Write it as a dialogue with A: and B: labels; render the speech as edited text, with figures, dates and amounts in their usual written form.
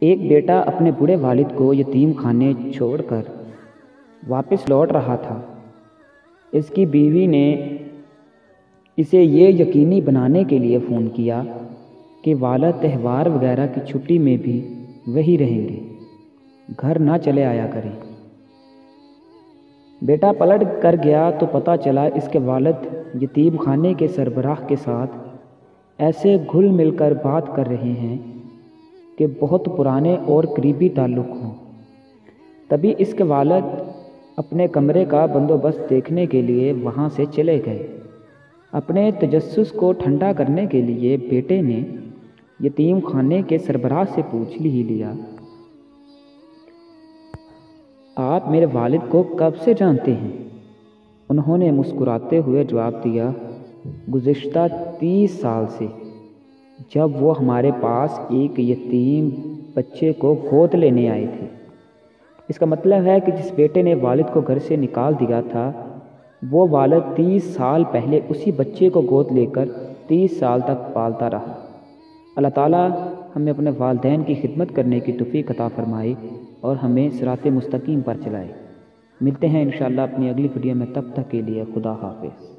A: ایک بیٹا اپنے بوڑھے والد کو یتیم خانے چھوڑ کر واپس لوٹ رہا تھا۔ اس کی بیوی نے اسے یہ یقینی بنانے کے لیے فون کیا کہ والد تہوار وغیرہ کی چھٹی میں بھی وہی رہیں گے، گھر نہ چلے آیا کریں۔ بیٹا پلٹ کر گیا تو پتہ چلا اس کے والد یتیم خانے کے سربراہ کے ساتھ ایسے گھل مل کر بات کر رہے ہیں کہ بہت پرانے اور قریبی تعلق ہوں۔ تبھی اس کے والد اپنے کمرے کا بندوبست دیکھنے کے لیے وہاں سے چلے گئے۔ اپنے تجسس کو ٹھنڈا کرنے کے لیے بیٹے نے یتیم خانے کے سربراہ سے پوچھ ہی لیا، آپ میرے والد کو کب سے جانتے ہیں؟ انہوں نے مسکراتے ہوئے جواب دیا، گزشتہ 30 سال سے، جب وہ ہمارے پاس ایک یتیم بچے کو گود لینے آئے تھے۔ اس کا مطلب ہے کہ جس بیٹے نے والد کو گھر سے نکال دیا تھا، وہ والد 30 سال پہلے اسی بچے کو گود لے کر 30 سال تک پالتا رہا۔ اللہ تعالیٰ ہمیں اپنے والدین کی خدمت کرنے کی توفیق عطا فرمائے اور ہمیں صراط مستقیم پر چلائے۔ ملتے ہیں انشاءاللہ اپنی اگلی ویڈیو میں، تب تک کے لیے خدا حافظ۔